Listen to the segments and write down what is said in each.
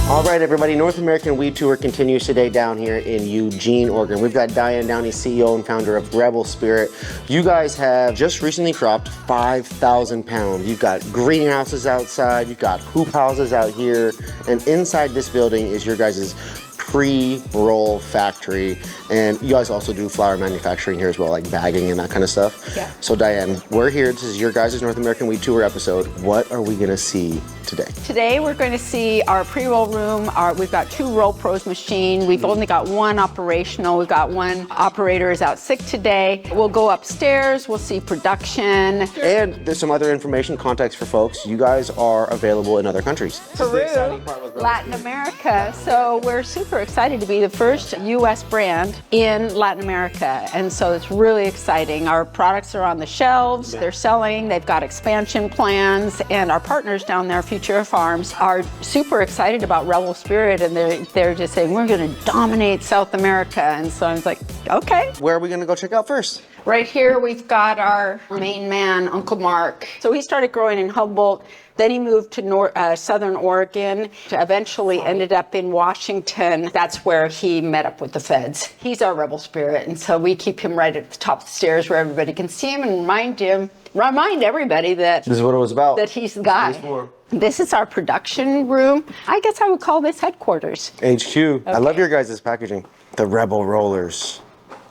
All right, everybody, North American Weed Tour continues today down here in Eugene, Oregon. We've got Diane Downey, CEO and founder of Rebel Spirit. You guys have just recently cropped 5,000 pounds. You've got greenhouses outside, you've got hoop houses out here, and inside this building is your guys' pre-roll factory. And you guys also do flower manufacturing here as well, like bagging and that kind of stuff. Yeah. So Diane, we're here. This is your guys' North American Weed Tour episode. What are we gonna see today? Today we're going to see our pre-roll room. We've got 2 Roll Pros machine. We've only got 1 operational. We've got 1 operator is out sick today. We'll go upstairs. We'll see production. And there's some other information, context for folks. You guys are available in other countries. Peru, Latin America. So we're super excited to be the first U.S. brand in Latin America. And so it's really exciting. Our products are on the shelves. They're selling. They've got expansion plans. And our partners down there, Future Farms, are super excited about Rebel Spirit. And they're just saying, we're going to dominate South America. And so I was like, okay. Where are we going to go check out first? Right here, we've got our main man, Uncle Mark. So he started growing in Humboldt. Then he moved to Southern Oregon, eventually ended up in Washington. That's where he met up with the feds. He's our Rebel Spirit, and so we keep him right at the top of the stairs where everybody can see him and remind everybody that This is what it was about. that he's the guy. This is our production room. I guess I would call this headquarters. HQ. I love your guys' packaging. The Rebel Rollers.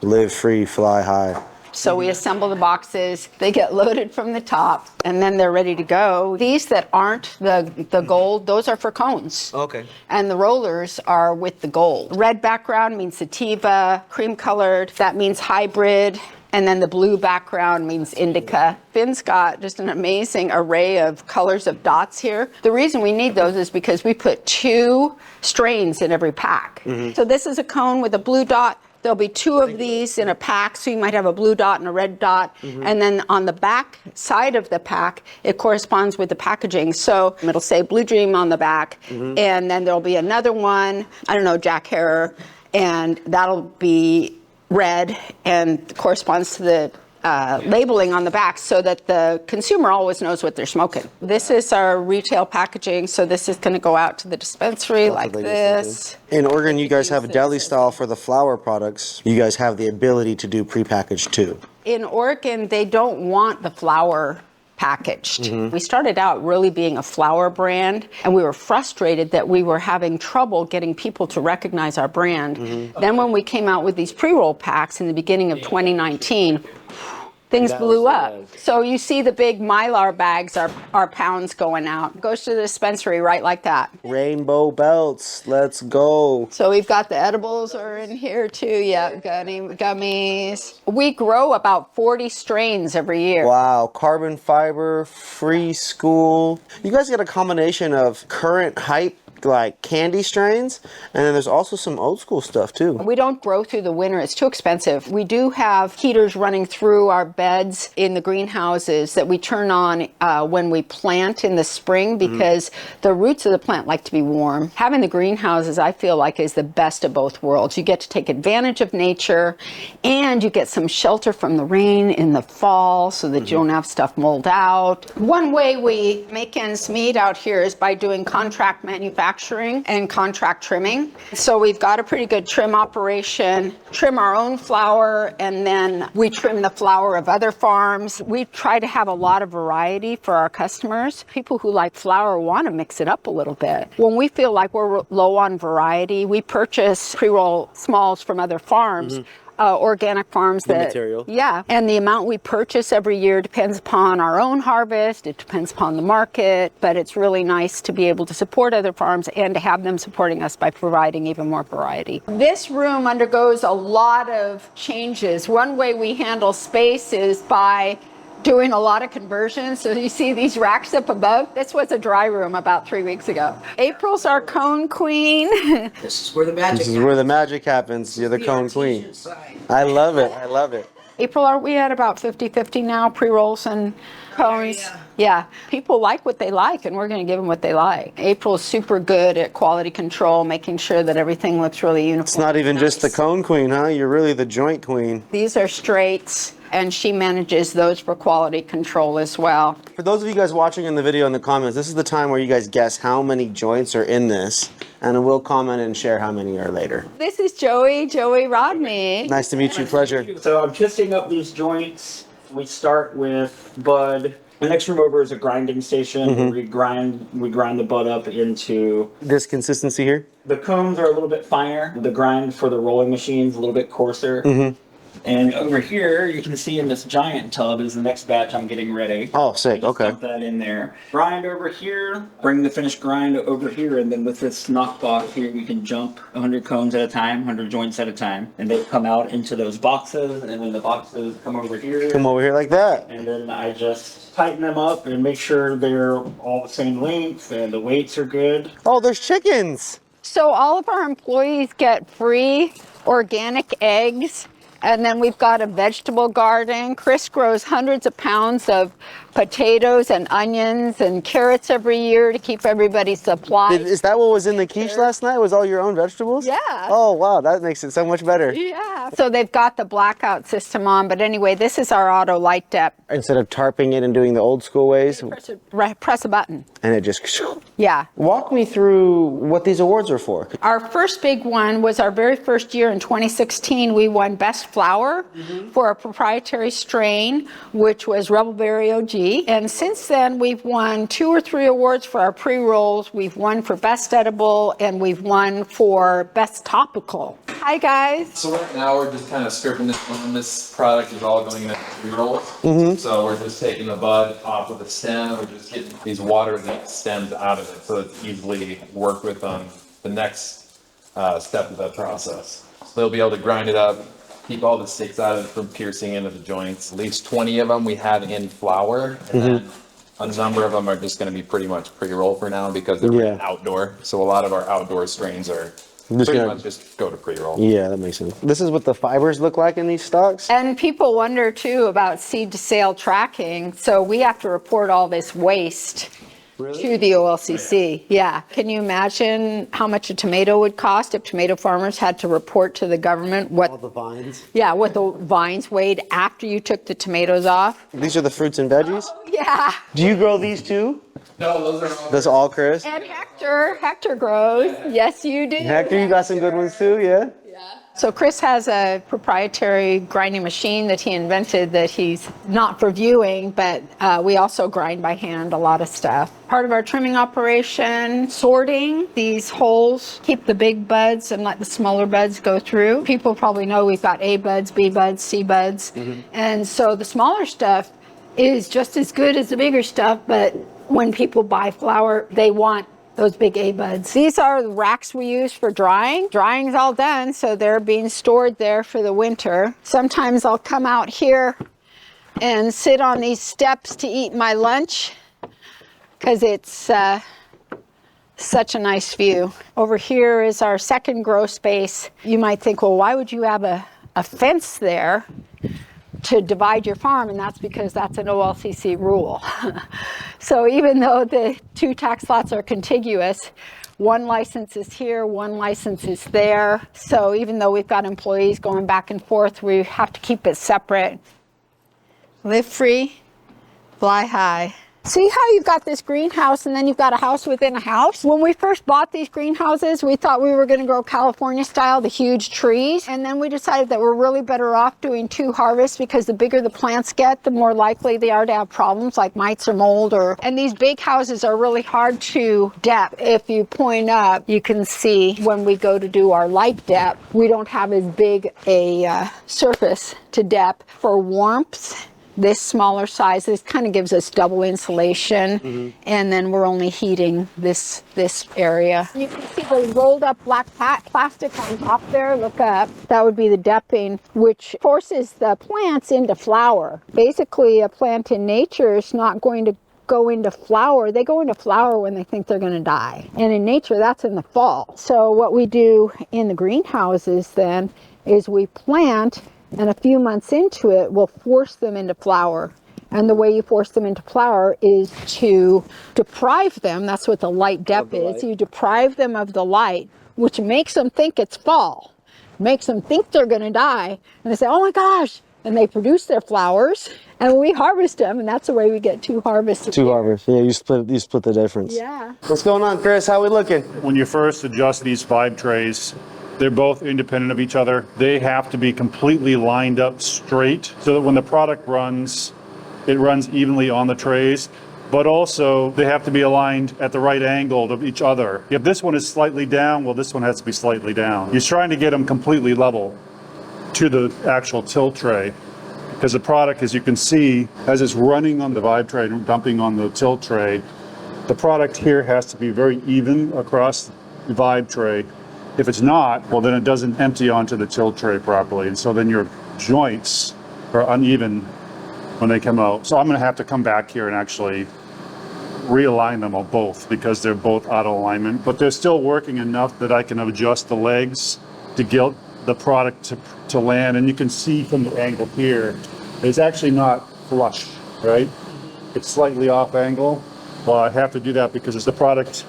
Live free, fly high. So we assemble the boxes, they get loaded from the top, and then they're ready to go. These that aren't the gold, those are for cones. Okay. And the rollers are with the gold. Red background means sativa, cream colored, that means hybrid, and then the blue background means indica. Finn's got just an amazing array of colors of dots here. The reason we need those is because we put 2 strains in every pack. So this is a cone with a blue dot. There'll be 2 of these in a pack, so you might have a blue dot and a red dot. And then on the back side of the pack, it corresponds with the packaging. So it'll say Blue Dream on the back, and then there'll be another one, I don't know, Jack Herer, and that'll be red and corresponds to the labeling on the back so that the consumer always knows what they're smoking. This is our retail packaging, so this is going to go out to the dispensary like this. In Oregon, you guys have a deli style for the flower products. You guys have the ability to do prepackaged too. In Oregon, they don't want the flower packaged. We started out really being a flower brand, and we were frustrated that we were having trouble getting people to recognize our brand. Then when we came out with these pre-roll packs in the beginning of 2019, things blew up. So you see the big Mylar bags are pounds going out. Goes to the dispensary right like that. Rainbow belts, let's go. So we've got the edibles are in here too. Yeah, gummies. We grow about 40 strains every year. Wow, carbon fiber, free school. You guys get a combination of current hype, like candy strains, and then there's also some old school stuff too. We don't grow through the winter. It's too expensive. We do have heaters running through our beds in the greenhouses that we turn on when we plant in the spring because the roots of the plant like to be warm. Having the greenhouses, I feel like, is the best of both worlds. You get to take advantage of nature, and you get some shelter from the rain in the fall so that you don't have stuff mold out. One way we make ends meet out here is by doing contract manufacturing and contract trimming. So we've got a pretty good trim operation, trim our own flower, and then we trim the flower of other farms. We try to have a lot of variety for our customers. People who like flower want to mix it up a little bit. When we feel like we're low on variety, we purchase pre-roll smalls from other farms. Organic farms material. Yeah, and the amount we purchase every year depends upon our own harvest, it depends upon the market, but it's really nice to be able to support other farms and to have them supporting us by providing even more variety. This room undergoes a lot of changes. One way we handle space is by doing a lot of conversions. So you see these racks up above? This was a dry room about 3 weeks ago. April's our cone queen. This is where the magic This is where the magic happens. You're the cone queen. I love it. I love it. April, we at about 50-50 now, pre-rolls and cones. Yeah, people like what they like, and we're going to give them what they like. April's super good at quality control, making sure that everything looks really uniform. It's not even just the cone queen, huh? You're really the joint queen. These are straights, and she manages those for quality control as well. For those of you guys watching in the video in the comments, this is the time where you guys guess how many joints are in this. and we'll comment and share how many are later. This is Joey Rodney. Nice to meet you. Pleasure. So I'm twisting up these joints. We start with bud. The next room over is a grinding station. Where we grind the bud up into This consistency here? the combs are a little bit finer. The grind for the rolling machine's a little bit coarser. And over here, you can see in this giant tub is the next batch I'm getting ready. Oh, sick. Just Okay. dump that in there. Grind over here. Bring the finished grind over here, and then with this knockbox here, we can jump 100 combs at a time, 100 joints at a time, and they come out into those boxes, and then the boxes come over here. Come over here like that. And then I just tighten them up and make sure they're all the same length and the weights are good. Oh, there's chickens. So all of our employees get free organic eggs. And then we've got a vegetable garden. Chris grows hundreds of pounds of potatoes and onions and carrots every year to keep everybody supplied. Is that what was in the quiche last night? Was all your own vegetables? Yeah. Oh, wow. That makes it so much better. Yeah. So they've got the blackout system on. But anyway, this is our auto light depth. Instead of tarping it and doing the old school ways, Press a button. and it just... Yeah. Walk me through what these awards are for. Our first big one was our very first year in 2016. We won Best Flower for a proprietary strain, which was Rebelberry OG. And since then, we've won 2 or 3 awards for our pre-rolls. We've won for Best Edible, and we've won for Best Topical. Hi, guys. So right now we're just kind of stripping this one. This product is all going into pre-rolls. So we're just taking the bud off of the stem. We're just getting these water-linked stems out of it so it's easily worked with on the next step of that process. So they'll be able to grind it up, keep all the sticks out of it from piercing into the joints. At least 20 of them we have in flour, and then a number of them are just going to be pretty much pre-roll for now because they're outdoor. So a lot of our outdoor strains are pretty much just go to pre-roll. Yeah, that makes sense. This is what the fibers look like in these stocks? And people wonder, too, about seed-to-sale tracking. So we have to report all this waste. Really? To the OLCC, yeah. Can you imagine how much a tomato would cost if tomato farmers had to report to the government All what the vines. what the vines weighed after you took the tomatoes off? These are the fruits and veggies? Yeah. Do you grow these too? No, those are all. That's all Chris? And Hector grows. Yes, you do. Hector, you got some good ones too, yeah? So Chris has a proprietary grinding machine that he invented that he's not for viewing, but we also grind by hand a lot of stuff. Part of our trimming operation, sorting these holes, keep the big buds and let the smaller buds go through. People probably know we've got A buds, B buds, C buds. And so the smaller stuff is just as good as the bigger stuff, but when people buy flour, they want those big A buds. These are the racks we use for drying. Drying's all done, so they're being stored there for the winter. Sometimes I'll come out here and sit on these steps to eat my lunch because it's such a nice view. Over here is our second grow space. You might think, well, why would you have a fence there to divide your farm? And that's because that's an OLCC rule. So even though the 2 tax lots are contiguous, one license is here, one license is there. So even though we've got employees going back and forth, we have to keep it separate. Live free, fly high. See how you've got this greenhouse and then you've got a house within a house? When we first bought these greenhouses, we thought we were going to grow California style, the huge trees. And then we decided that we're really better off doing 2 harvests because the bigger the plants get, the more likely they are to have problems like mites or mold. And these big houses are really hard to depth. If you point up, you can see when we go to do our light depth, we don't have as big a surface to depth. For warmth, this smaller size, this kind of gives us double insulation, and then we're only heating this area. You can see the rolled up black plastic on top there. Look up. That would be the depping, which forces the plants into flower. Basically, a plant in nature is not going to go into flower. They go into flower when they think they're going to die. And in nature, that's in the fall. So what we do in the greenhouses then is we plant, and a few months into it, we'll force them into flower. And the way you force them into flower is to deprive them, that's what the light depth is, you deprive them of the light, which makes them think it's fall, makes them think they're going to die, and they say, oh my gosh, and they produce their flowers, And we harvest them, and that's the way we get 2 harvests. Two harvests. Yeah, you split the difference. Yeah. What's going on, Chris? How we looking? When you first adjust these vibe trays, they're both independent of each other. They have to be completely lined up straight so that when the product runs, it runs evenly on the trays. But also, they have to be aligned at the right angle to each other. If this one is slightly down, well, this one has to be slightly down. You're trying to get them completely level to the actual tilt tray. Because the product, as you can see, as it's running on the vibe tray and dumping on the tilt tray, the product here has to be very even across the vibe tray. If it's not, well, then it doesn't empty onto the tilt tray properly. And so then your joints are uneven when they come out. So I'm going to have to come back here and actually realign them all both because they're both out of alignment. But they're still working enough that I can adjust the legs to get the product to land. And you can see from the angle here, it's actually not flush, right? It's slightly off angle. Well, I have to do that because the product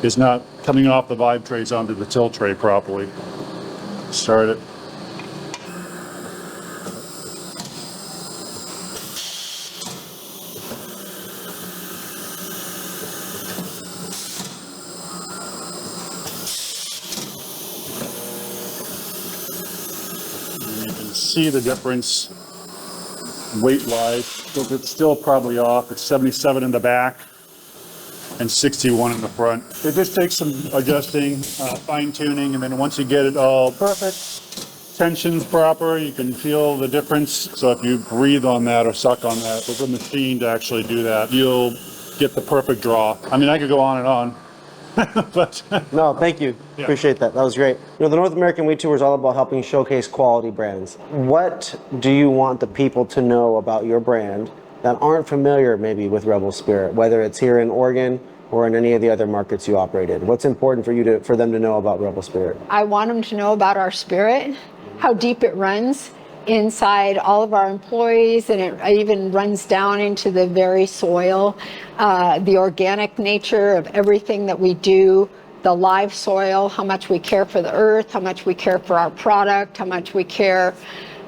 is not coming off the vibe trays onto the tilt tray properly. Start it. And you can see the difference weight-wise, because it's still probably off. It's 77 in the back and 61 in the front. It just takes some adjusting, fine-tuning, and then once you get it all perfect, tension's proper, you can feel the difference. So if you breathe on that or suck on that with a machine to actually do that, you'll get the perfect draw. I mean, I could go on and on, but No, thank you. Yeah. Appreciate that. That was great. You know, the North American Wheat Tour is all about helping showcase quality brands. What do you want the people to know about your brand that aren't familiar maybe with Rebel Spirit, whether it's here in Oregon or in any of the other markets you operate in? What's important for them to know about Rebel Spirit? I want them to know about our spirit, how deep it runs inside all of our employees, and it even runs down into the very soil, the organic nature of everything that we do, the live soil, how much we care for the earth, how much we care for our product, how much we care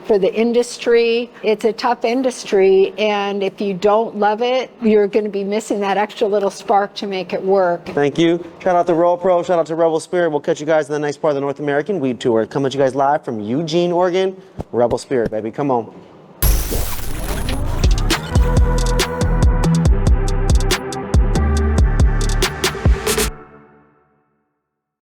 for the industry. It's a tough industry, and if you don't love it, you're going to be missing that extra little spark to make it work. Thank you. Shout out to Roll Pro. Shout out to Rebel Spirit. We'll catch you guys in the next part of the North American Wheat Tour. Coming to you guys live from Eugene, Oregon. Rebel Spirit, baby. Come on.